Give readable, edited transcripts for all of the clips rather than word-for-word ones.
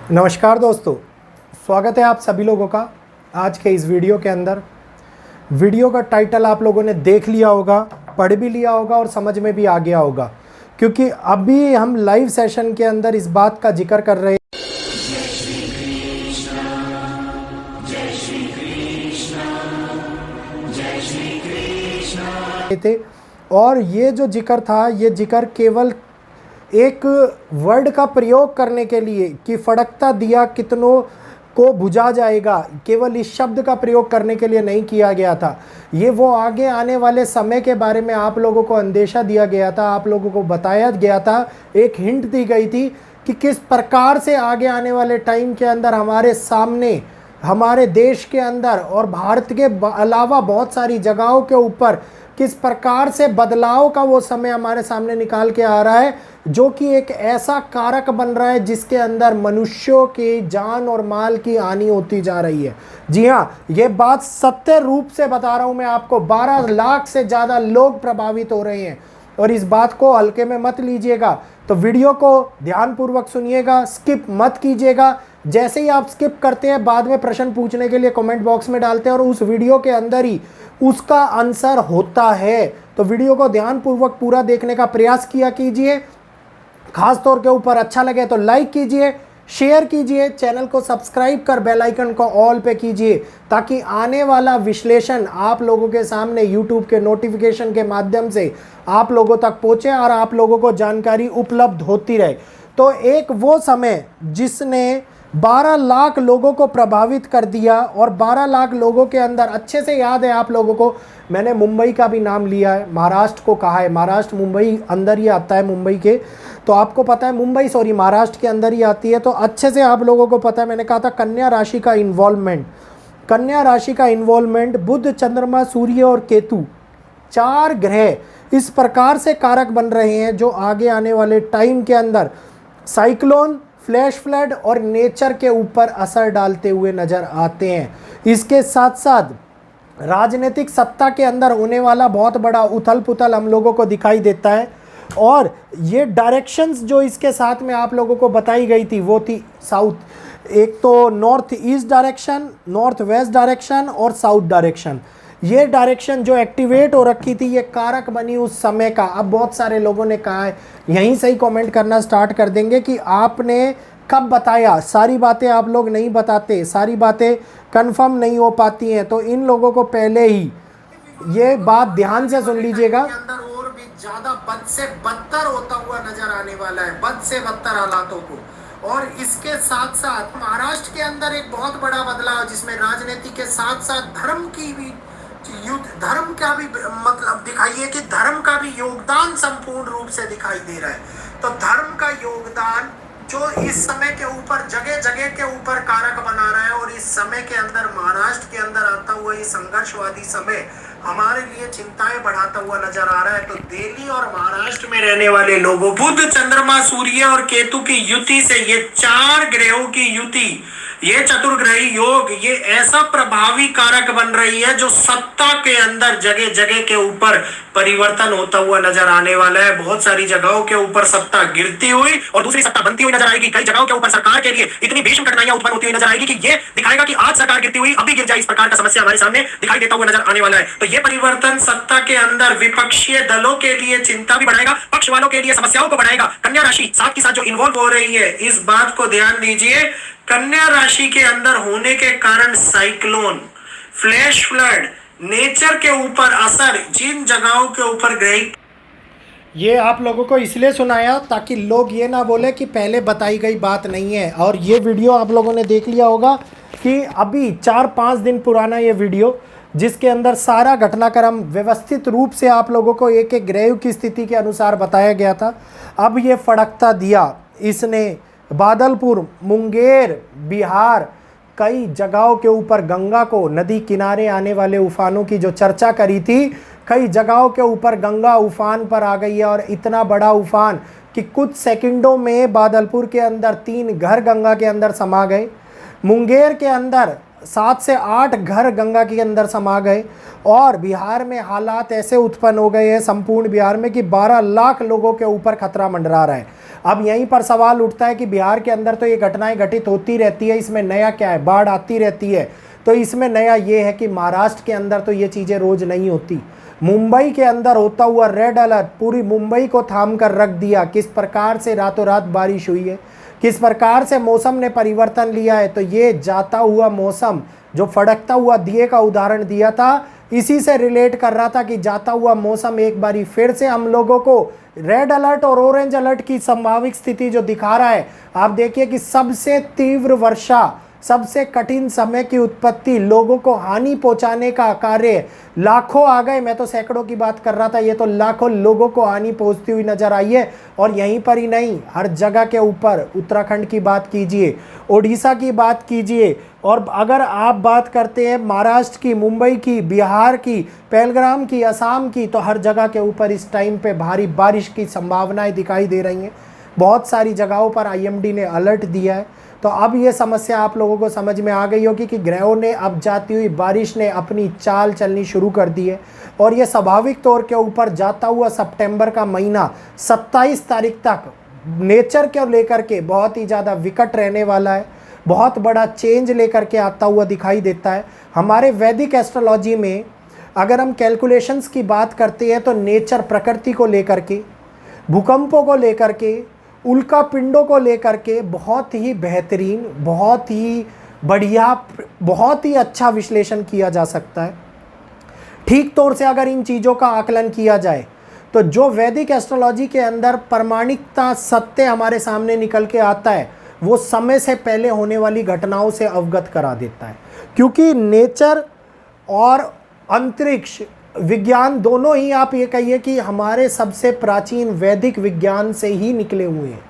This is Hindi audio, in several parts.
नमस्कार दोस्तों, स्वागत है आप सभी लोगों का आज के इस वीडियो के अंदर। वीडियो का टाइटल आप लोगों ने देख लिया होगा, पढ़ भी लिया होगा और समझ में भी आ गया होगा, क्योंकि अभी हम लाइव सेशन के अंदर इस बात का जिक्र कर रहे थे। और ये जो जिक्र था, ये जिक्र केवल एक वर्ड का प्रयोग करने के लिए कि फड़कता दिया कितनों को बुझा जाएगा, केवल इस शब्द का प्रयोग करने के लिए नहीं किया गया था। ये वो आगे आने वाले समय के बारे में आप लोगों को अंदेशा दिया गया था, आप लोगों को बताया गया था, एक हिंट दी गई थी कि किस प्रकार से आगे आने वाले टाइम के अंदर हमारे सामने, हमारे देश के अंदर और भारत के अलावा बहुत सारी जगहों के ऊपर किस प्रकार से बदलाव का वो समय हमारे सामने निकाल के आ रहा है, जो कि एक ऐसा कारक बन रहा है जिसके अंदर मनुष्यों की जान और माल की हानि होती जा रही है। जी हाँ, ये बात सत्य रूप से बता रहा हूं मैं आपको। 12 लाख से ज़्यादा लोग प्रभावित हो रहे हैं और इस बात को हल्के में मत लीजिएगा। तो वीडियो को ध्यानपूर्वक सुनिएगा, स्किप मत कीजिएगा। जैसे ही आप स्किप करते हैं, बाद में प्रश्न पूछने के लिए कमेंट बॉक्स में डालते हैं और उस वीडियो के अंदर ही उसका आंसर होता है। तो वीडियो को ध्यानपूर्वक पूरा देखने का प्रयास किया कीजिए। खास तौर के ऊपर अच्छा लगे तो लाइक कीजिए, शेयर कीजिए, चैनल को सब्सक्राइब कर बेल आइकन को ऑल पे कीजिए, ताकि आने वाला विश्लेषण आप लोगों के सामने यूट्यूब के नोटिफिकेशन के माध्यम से आप लोगों तक पहुंचे और आप लोगों को जानकारी उपलब्ध होती रहे। तो एक वो समय जिसने 12 लाख लोगों को प्रभावित कर दिया, और 12 लाख लोगों के अंदर अच्छे से याद है आप लोगों को, मैंने मुंबई का भी नाम लिया है, महाराष्ट्र को कहा है। महाराष्ट्र मुंबई अंदर ही आता है, मुंबई के, तो आपको पता है मुंबई महाराष्ट्र के अंदर ही आती है, तो अच्छे से आप लोगों को पता है। मैंने कहा था कन्या राशि का इन्वॉल्वमेंट, कन्या राशि का इन्वॉल्वमेंट, बुध, चंद्रमा, सूर्य और केतु, 4 ग्रह इस प्रकार से कारक बन रहे हैं जो आगे आने वाले टाइम के अंदर साइक्लोन, फ्लैश फ्लड और नेचर के ऊपर असर डालते हुए नजर आते हैं। इसके साथ साथ राजनीतिक सत्ता के अंदर होने वाला बहुत बड़ा उथल पुथल हम लोगों को दिखाई देता है। और ये डायरेक्शंस जो इसके साथ में आप लोगों को बताई गई थी वो थी साउथ, एक तो north east direction, north west direction और साउथ डायरेक्शन। ये डायरेक्शन जो एक्टिवेट हो रखी थी, ये कारक बनी उस समय का। अब बहुत सारे लोगों ने कहा है, यहीं से ही कमेंट करना स्टार्ट कर देंगे कि आपने कब बताया। सारी बातें आप लोग नहीं बताते, सारी बातें कंफर्म नहीं हो पाती हैं, तो इन लोगों को पहले ही ये बात ध्यान से सुन लीजिएगा। और भी ज्यादा बद से बदतर होता हुआ नजर आने वाला है, बद से बदतर हालातों को। और इसके साथ साथ महाराष्ट्र के अंदर एक बहुत बड़ा बदलाव, जिसमें राजनीति के साथ साथ धर्म की भी युद्ध, धर्म का भी मतलब दिखाइए कि धर्म का भी योगदान संपूर्ण रूप से दिखाई दे रहा है। तो धर्म का योगदान जो इस समय के ऊपर जगह जगह के ऊपर कारक बना रहा है, और इस समय के अंदर महाराष्ट्र के अंदर आता हुआ ये संघर्षवादी समय हमारे लिए चिंताएं बढ़ाता हुआ नजर आ रहा है। तो दिल्ली और महाराष्ट्र में रहने वाले लोगों, बुध, चंद्रमा, सूर्य और केतु की युति से, ये 4 ग्रहों की युति, ये चतुर्ग्रही योग, ये ऐसा प्रभावी कारक बन रही है जो सत्ता के अंदर जगह जगह के ऊपर परिवर्तन होता हुआ नजर आने वाला है। बहुत सारी जगहों के ऊपर सत्ता गिरती हुई और दूसरी सत्ता बनती हुई नजर आएगी। कई जगहों के ऊपर सरकार के लिए इतनी भीषण कठिनाइयां उत्पन्न होती हुई नजर आएगी कि ये दिखाएगा कि आज सरकार गिरती हुई अभी गिर जाए, इस प्रकार का समस्या हमारे सामने दिखाई देता हुआ नजर आने वाला है। तो ये परिवर्तन सत्ता के अंदर विपक्षीय दलों के लिए चिंता भी बढ़ाएगा, पक्ष वालों के लिए समस्याओं को बढ़ाएगा। कन्या राशि साथ के साथ जो इन्वॉल्व हो रही है, इस बात को ध्यान दीजिए। कन्या राशि के अंदर होने के कारण साइक्लोन, फ्लैश फ्लड, नेचर के ऊपर असर, जिन जगहों के ऊपर ग्रह, ये आप लोगों को इसलिए सुनाया ताकि लोग ये ना बोले कि पहले बताई गई बात नहीं है। और ये वीडियो आप लोगों ने देख लिया होगा कि अभी 4-5 दिन पुराना ये वीडियो, जिसके अंदर सारा घटनाक्रम व्यवस्थित रूप से आप लोगों को एक एक ग्रह की स्थिति के अनुसार बताया गया था। अब ये फड़कता दिया, इसने बादलपुर, मुंगेर, बिहार, कई जगहों के ऊपर गंगा को, नदी किनारे आने वाले उफानों की जो चर्चा करी थी, कई जगहों के ऊपर गंगा उफान पर आ गई है। और इतना बड़ा उफान कि कुछ सेकंडों में बादलपुर के अंदर 3 घर गंगा के अंदर समा गए। मुंगेर के अंदर 7 से 8 घर गंगा के अंदर समा गए और बिहार में हालात ऐसे उत्पन्न हो गए हैं संपूर्ण बिहार में कि 12 लाख लोगों के ऊपर खतरा मंडरा रहा है। अब यहीं पर सवाल उठता है कि बिहार के अंदर तो ये घटनाएं घटित होती रहती है, इसमें नया क्या है? बाढ़ आती रहती है, तो इसमें नया ये है कि महाराष्ट्र के अंदर तो ये चीज़ें रोज़ नहीं होती। मुंबई के अंदर होता हुआ रेड अलर्ट पूरी मुंबई को थाम कर रख दिया। किस प्रकार से रातों रात बारिश हुई है, किस प्रकार से मौसम ने परिवर्तन लिया है। तो ये जाता हुआ मौसम, जो फड़कता हुआ दिए का उदाहरण दिया था, इसी से रिलेट कर रहा था कि जाता हुआ मौसम एक बारी फिर से हम लोगों को रेड अलर्ट और ऑरेंज अलर्ट की संभावित स्थिति जो दिखा रहा है। आप देखिए कि सबसे तीव्र वर्षा, सबसे कठिन समय की उत्पत्ति, लोगों को हानि पहुंचाने का कार्य, लाखों आ गए। मैं तो सैकड़ों की बात कर रहा था, ये तो लाखों लोगों को हानि पहुंचती हुई नजर आई है। और यहीं पर ही नहीं, हर जगह के ऊपर, उत्तराखंड की बात कीजिए, ओडिशा की बात कीजिए, और अगर आप बात करते हैं महाराष्ट्र की, मुंबई की, बिहार की, पहलगाम की, असम की, तो हर जगह के ऊपर इस टाइम पे भारी बारिश की संभावनाएं दिखाई दे रही हैं। बहुत सारी जगहों पर IMD ने अलर्ट दिया है। तो अब ये समस्या आप लोगों को समझ में आ गई होगी कि ग्रहों ने, अब जाती हुई बारिश ने अपनी चाल चलनी शुरू कर दी है। और ये स्वाभाविक तौर के ऊपर जाता हुआ सितंबर का महीना 27 तारीख तक नेचर को लेकर के बहुत ही ज़्यादा विकट रहने वाला है। बहुत बड़ा चेंज लेकर के आता हुआ दिखाई देता है। हमारे वैदिक एस्ट्रोलॉजी में अगर हम कैलकुलेशंस की बात करते हैं तो नेचर, प्रकृति को लेकर के, भूकंपों को लेकर के, उल्का पिंडों को लेकर के बहुत ही बेहतरीन, बहुत ही बढ़िया, बहुत ही अच्छा विश्लेषण किया जा सकता है। ठीक तौर से अगर इन चीज़ों का आकलन किया जाए तो जो वैदिक एस्ट्रोलॉजी के अंदर प्रामाणिकता, सत्य हमारे सामने निकल के आता है, वो समय से पहले होने वाली घटनाओं से अवगत करा देता है। क्योंकि नेचर और अंतरिक्ष विज्ञान दोनों ही, आप ये कहिए कि हमारे सबसे प्राचीन वैदिक विज्ञान से ही निकले हुए हैं।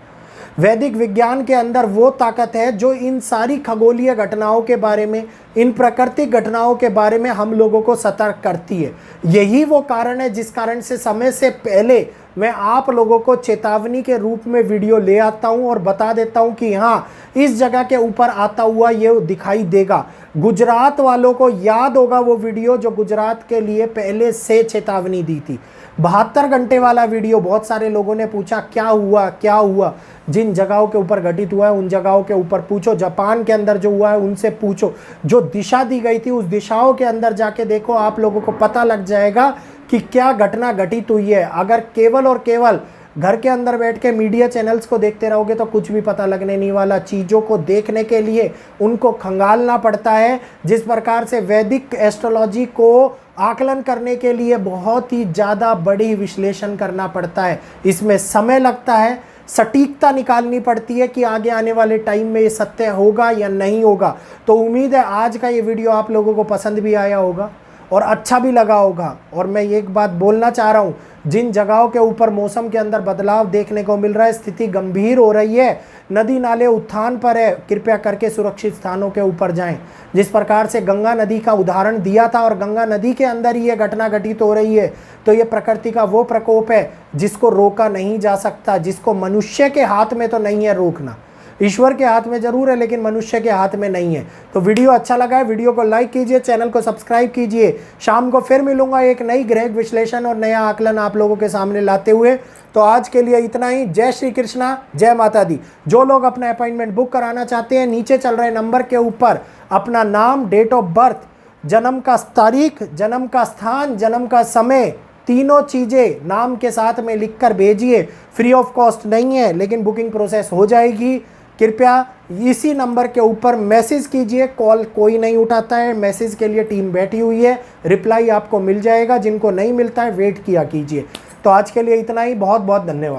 वैदिक विज्ञान के अंदर वो ताकत है जो इन सारी खगोलीय घटनाओं के बारे में, इन प्राकृतिक घटनाओं के बारे में हम लोगों को सतर्क करती है। यही वो कारण है जिस कारण से समय से पहले मैं आप लोगों को चेतावनी के रूप में वीडियो ले आता हूं और बता देता हूं कि हाँ, इस जगह के ऊपर आता हुआ ये दिखाई देगा। गुजरात वालों को याद होगा वो वीडियो जो गुजरात के लिए पहले से चेतावनी दी थी। 72 घंटे वाला वीडियो। बहुत सारे लोगों ने पूछा क्या हुआ, क्या हुआ। जिन जगहों के ऊपर घटित हुआ है उन जगहों के ऊपर पूछो, जापान के अंदर जो हुआ है उनसे पूछो, जो दिशा दी गई थी उस दिशाओं के अंदर जाके देखो, आप लोगों को पता लग जाएगा कि क्या घटना घटित हुई है। अगर केवल और केवल घर के अंदर बैठ के मीडिया चैनल्स को देखते रहोगे तो कुछ भी पता लगने नहीं वाला। चीज़ों को देखने के लिए उनको खंगालना पड़ता है। जिस प्रकार से वैदिक एस्ट्रोलॉजी को आकलन करने के लिए बहुत ही ज़्यादा बड़ी विश्लेषण करना पड़ता है, इसमें समय लगता है, सटीकता निकालनी पड़ती है कि आगे आने वाले टाइम में ये सत्य होगा या नहीं होगा। तो उम्मीद है आज का ये वीडियो आप लोगों को पसंद भी आया होगा और अच्छा भी लगा होगा। और मैं एक बात बोलना चाह रहा हूँ, जिन जगहों के ऊपर मौसम के अंदर बदलाव देखने को मिल रहा है, स्थिति गंभीर हो रही है, नदी नाले उत्थान पर है, कृपया करके सुरक्षित स्थानों के ऊपर जाएं। जिस प्रकार से गंगा नदी का उदाहरण दिया था और गंगा नदी के अंदर ही ये घटना घटित हो रही है, तो ये प्रकृति का वो प्रकोप है जिसको रोका नहीं जा सकता, जिसको मनुष्य के हाथ में तो नहीं है रोकना। ईश्वर के हाथ में जरूर है लेकिन मनुष्य के हाथ में नहीं है। तो वीडियो अच्छा लगा है, वीडियो को लाइक कीजिए, चैनल को सब्सक्राइब कीजिए। शाम को फिर मिलूंगा एक नई ग्रह विश्लेषण और नया आकलन आप लोगों के सामने लाते हुए। तो आज के लिए इतना ही। जय श्री कृष्णा, जय माता दी। जो लोग अपना अपॉइंटमेंट बुक कराना चाहते हैं, नीचे चल रहे नंबर के ऊपर अपना नाम, डेट ऑफ बर्थ, जन्म का तारीख, जन्म का स्थान, जन्म का समय, तीनों चीज़ें नाम के साथ में लिखकर भेजिए। फ्री ऑफ कॉस्ट नहीं है लेकिन बुकिंग प्रोसेस हो जाएगी। कृपया इसी नंबर के ऊपर मैसेज कीजिए। कॉल कोई नहीं उठाता है, मैसेज के लिए टीम बैठी हुई है, रिप्लाई आपको मिल जाएगा। जिनको नहीं मिलता है वेट किया कीजिए। तो आज के लिए इतना ही। बहुत बहुत धन्यवाद।